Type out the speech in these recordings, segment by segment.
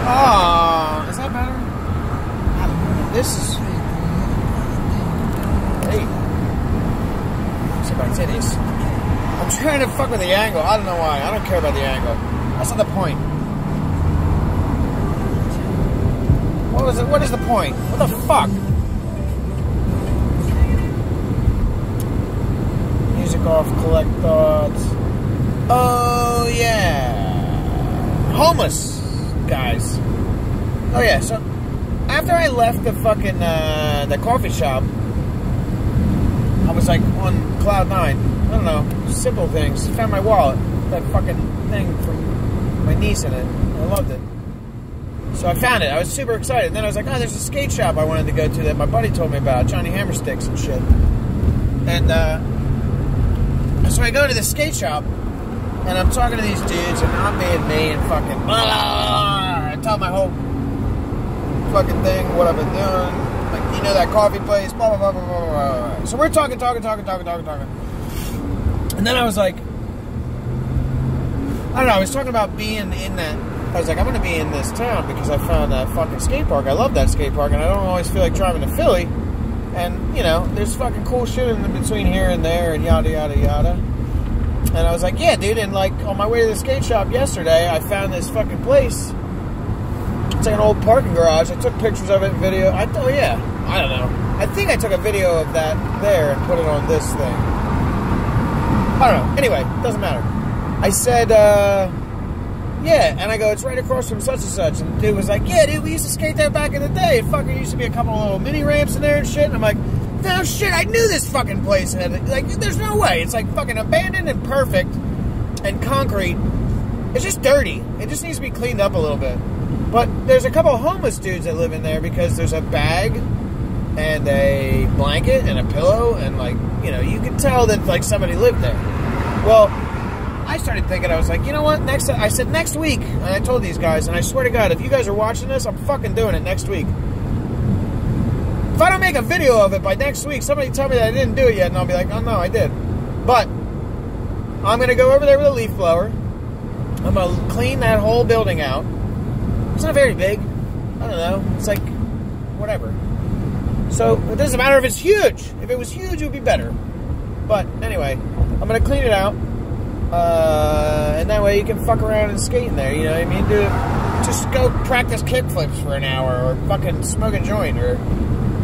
Oh, is that better? This is... Hey. See if I can say this. I'm trying to fuck with the angle. I don't know why. I don't care about the angle. That's not the point. What was it? What is the point? What the fuck? Music off, collect thoughts. Oh, yeah. Homeless guys. Oh, yeah. So, after I left the fucking, the coffee shop, I was like on cloud nine. I don't know. Simple things. Found my wallet. That fucking thing from my niece in it. I loved it. So I found it. I was super excited. And then I was like, oh, there's a skate shop I wanted to go to that my buddy told me about. Johnny Hammersticks and shit. And, so I go to the skate shop, and I'm talking to these dudes, and I'm being me, and fucking blah, blah, blah. I tell my whole fucking thing, what I've been doing. Like, you know that coffee place, blah, blah, blah, blah, blah, blah. So we're talking. And then I was like, I don't know, I was talking about being in that. I was like, I'm going to be in this town because I found that fucking skate park. I love that skate park, and I don't always feel like driving to Philly. And, you know, there's fucking cool shit in between here and there and yada, yada, yada. And I was like, yeah, dude. And, like, on my way to the skate shop yesterday, I found this fucking place. It's like an old parking garage. I took pictures of it and video. I don't know. I think I took a video of that there and put it on this thing. I don't know. Anyway, doesn't matter. I said, yeah, and I go, it's right across from such and such. And the dude was like, yeah, dude, we used to skate there back in the day. It fucking used to be a couple of little mini ramps in there and shit. And I'm like, no shit, I knew this fucking place. And like, there's no way. It's like fucking abandoned and perfect and concrete. It's just dirty. It just needs to be cleaned up a little bit. But there's a couple of homeless dudes that live in there because there's a bag and a blanket and a pillow. And like, you know, you can tell that like somebody lived there. Well, I started thinking, I was like, you know what, I said next week, and I told these guys, and I swear to God, if you guys are watching this, I'm fucking doing it next week. If I don't make a video of it by next week, somebody tell me that I didn't do it yet, and I'll be like, oh no, I did. But, I'm going to go over there with a leaf blower, I'm going to clean that whole building out. It's not very big, I don't know, it's like, whatever. So, it doesn't matter if it's huge. If it was huge, it would be better. But, anyway, I'm going to clean it out. And that way you can fuck around and skate in there, you know what I mean? Just go practice kickflips for an hour, or fucking smoke a joint, or,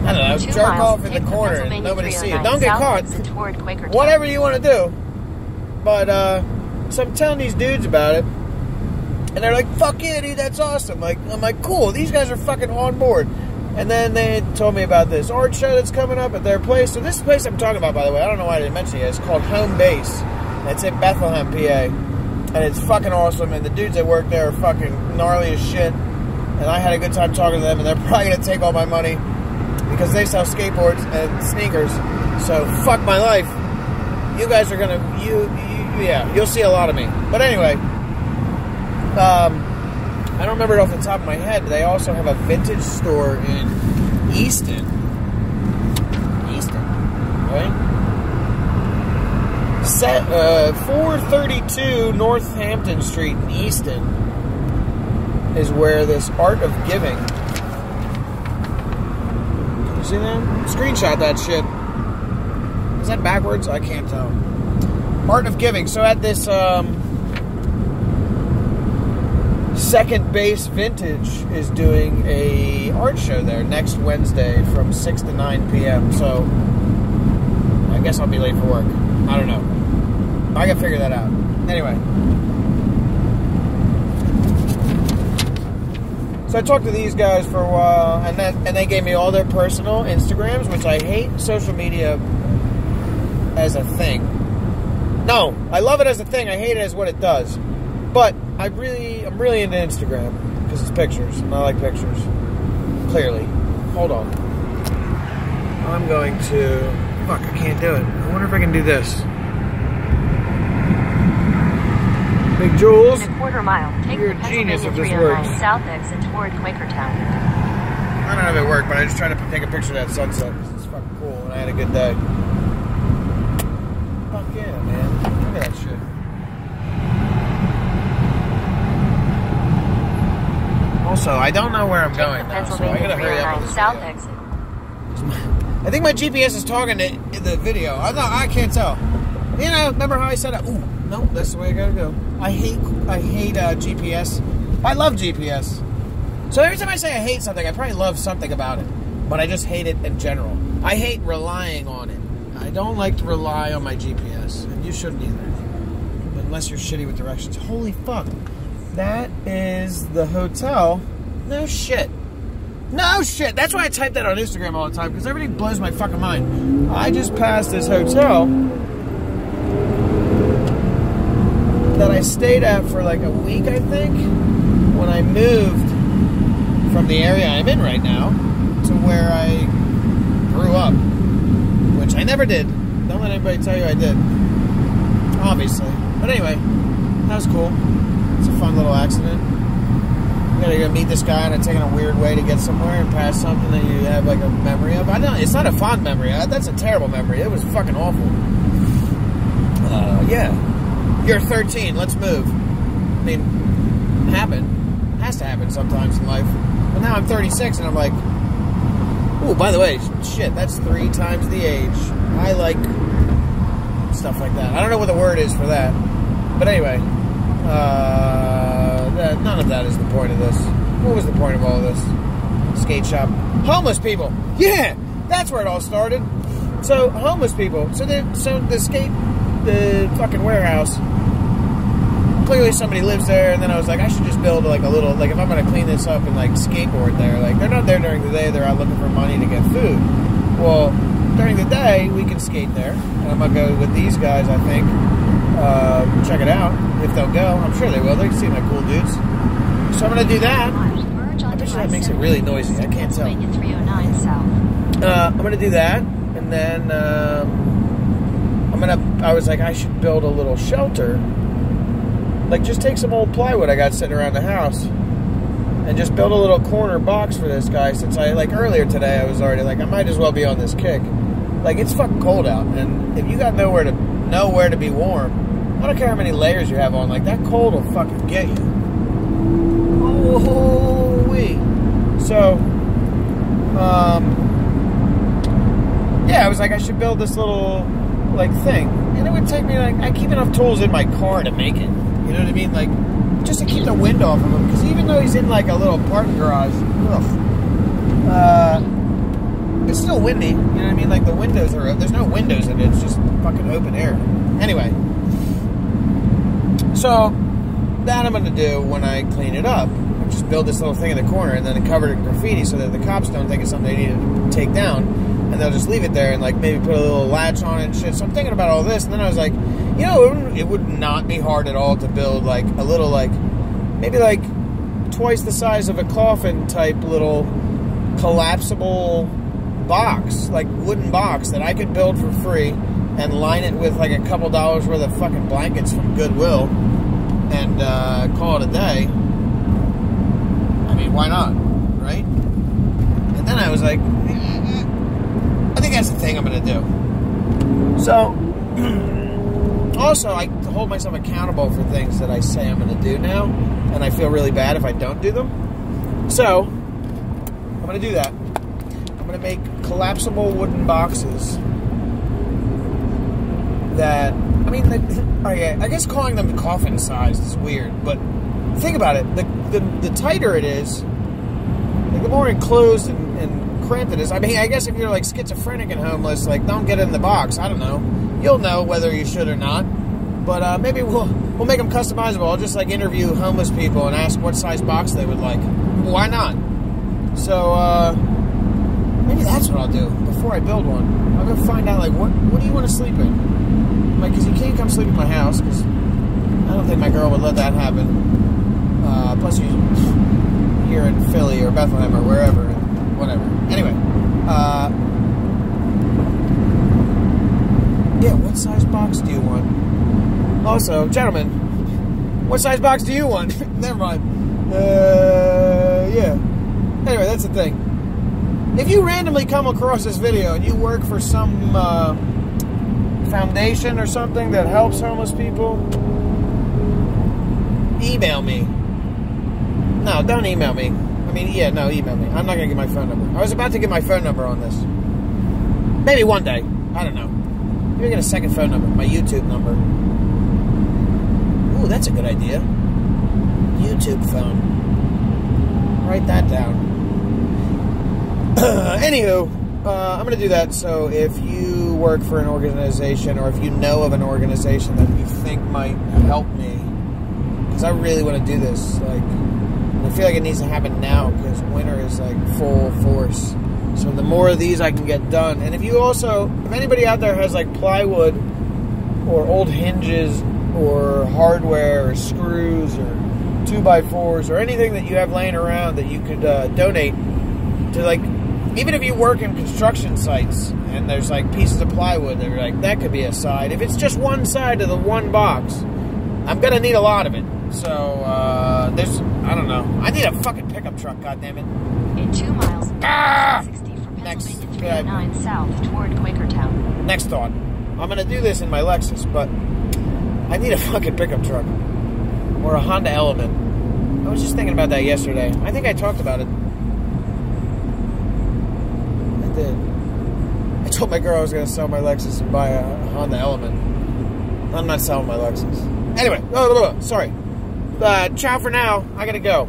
I don't know, jerk off in the corner and nobody see it. Don't get caught. Whatever you want to do. But, so I'm telling these dudes about it, and they're like, fuck yeah, dude, that's awesome. I'm like, cool, these guys are fucking on board. And then they told me about this art show that's coming up at their place. So this place I'm talking about, by the way, I don't know why I didn't mention it, it's called Home Base. It's in Bethlehem, PA, and it's fucking awesome, and the dudes that work there are fucking gnarly as shit, and I had a good time talking to them, and they're probably going to take all my money, because they sell skateboards and sneakers, so fuck my life. You guys are going to, yeah, you'll see a lot of me. But anyway, I don't remember it off the top of my head, but they also have a vintage store in Easton, right? 432 Northampton Street in Easton is where this Art of Giving. Can you see that? Screenshot that shit. Is that backwards? I can't tell. Art of Giving. So at this Second Base Vintage is doing a art show there next Wednesday from 6 to 9 p.m. So I guess I'll be late for work. I don't know. I can figure that out. Anyway. So I talked to these guys for a while, and they gave me all their personal Instagrams, which I hate social media as a thing. No, I love it as a thing. I hate it as what it does. But I'm really into Instagram because it's pictures, and I like pictures. Clearly. Hold on. I'm going to... Fuck, I can't do it. I wonder if I can do this. Big Jules. In a quarter mile, take you're a genius if this works. South exit toward Quakertown. I don't know if it worked, but I just tried to take a picture of that sunset. It's fucking cool, and I had a good day. Fuck yeah, man. Look at that shit. Also, I don't know where I'm Take the going now, so I Pennsylvania gotta hurry up. 309 with this South video. exit. I think my GPS is talking to the video. I can't tell. You know, remember how I said, ooh, no, that's the way I gotta go. I hate GPS. I love GPS. So every time I say I hate something, I probably love something about it. But I just hate it in general. I hate relying on it. I don't like to rely on my GPS. And you shouldn't either. Unless you're shitty with directions. Holy fuck. That is the hotel. No shit. No shit. That's why I type that on Instagram all the time, because everything blows my fucking mind. I just passed this hotel that I stayed at for like a week, I think, when I moved from the area I'm in right now to where I grew up, which I never did. Don't let anybody tell you I did. Obviously. But anyway, that was cool. It's a fun little accident. You gotta go meet this guy and I'm taking a weird way to get somewhere and pass something that you have like a memory of. I don't. It's not a fond memory. That's a terrible memory. It was fucking awful. Yeah. You're 13. Let's move. I mean, has to happen sometimes in life. But now I'm 36 and I'm like, ooh, by the way, shit, that's 3 times the age. I like stuff like that. I don't know what the word is for that. But anyway, none of that is the point of this. What was the point of all of this? Skate shop. Homeless people. Yeah, that's where it all started. So, homeless people. So the fucking warehouse, clearly somebody lives there, and then I was like, I should just build like a little, like if I'm going to clean this up and like skateboard there, like they're not there during the day, they're out looking for money to get food. Well, during the day, we can skate there, and I'm going to go with these guys, I think, check it out, if they'll go. I'm sure they will. They seem like cool dudes. So I'm going to do that. I bet you that makes it really noisy. I can't tell. Pennsylvania 309 South. I'm going to do that, and then I was like, I should build a little shelter. Like, just take some old plywood I got sitting around the house and just build a little corner box for this guy, since earlier today, I was already like, I might as well be on this kick. Like, it's fucking cold out, and if you got nowhere to be warm, I don't care how many layers you have on, like, that cold will fucking get you. Holy. So, yeah, I was like, I should build this little, like, thing. And it would take me, like, I keep enough tools in my car to make it. You know what I mean? Like, just to keep the wind off of him. Because even though he's in, like, a little parking garage, it's still windy. You know what I mean? Like, the windows are, there's no windows in it. It's just fucking open air. Anyway. So, that I'm going to do when I clean it up. Just build this little thing in the corner and then cover it in graffiti so that the cops don't think it's something they need to take down. And they'll just leave it there and, like, maybe put a little latch on it and shit. So I'm thinking about all this. And then I was like, you know, it would not be hard at all to build, like, a little, like, maybe, like, twice the size of a coffin type little collapsible box, like, wooden box that I could build for free and line it with, like, a couple dollars worth of fucking blankets from Goodwill and call it a day. I mean, why not, right? And then I was like, I think that's the thing I'm going to do. So, also, I hold myself accountable for things that I say I'm going to do now, and I feel really bad if I don't do them. So, I'm going to do that. I'm going to make collapsible wooden boxes that, I mean, I guess calling them coffin size is weird, but think about it. The tighter it is, like, the more enclosed and cramped it is. I mean, I guess if you're, like, schizophrenic and homeless, like, don't get in the box. I don't know. You'll know whether you should or not. But maybe we'll make them customizable. I'll just, like, interview homeless people and ask what size box they would like. Why not? So, maybe that's what I'll do before I build one. I'll go find out, like, what do you want to sleep in? Like, because you can't come sleep in my house, because I don't think my girl would let that happen. Plus, you're in Philly or Bethlehem or wherever, whatever. Anyway, yeah, what size box do you want? Also, gentlemen, what size box do you want? Never mind. Yeah. Anyway, that's the thing. If you randomly come across this video and you work for some foundation or something that helps homeless people, email me. No, don't email me. I mean, yeah, no, email me. I'm not going to get my phone number. I was about to get my phone number on this. Maybe one day. I don't know. Maybe get a second phone number. My YouTube number. Ooh, that's a good idea. YouTube phone. Write that down. Anywho, I'm going to do that. So if you work for an organization, or if you know of an organization that you think might help me, because I really want to do this. Like, I feel like it needs to happen now because winter is like full force. So the more of these I can get done. And if you also, if anybody out there has like plywood or old hinges or hardware or screws or 2x4s or anything that you have laying around that you could donate to, like, even if you work in construction sites and there's like pieces of plywood that are like, that could be a side. If it's just one side of the one box, I'm going to need a lot of it. So, I don't know. I need a fucking pickup truck, goddammit. In 2 miles, 60 from Pennsylvania 309 south toward Quakertown. Next thought. I'm going to do this in my Lexus, but I need a fucking pickup truck. Or a Honda Element. I was just thinking about that yesterday. I think I talked about it. I did. I told my girl I was going to sell my Lexus and buy a Honda Element. I'm not selling my Lexus. Anyway, sorry. Ciao for now. I gotta go.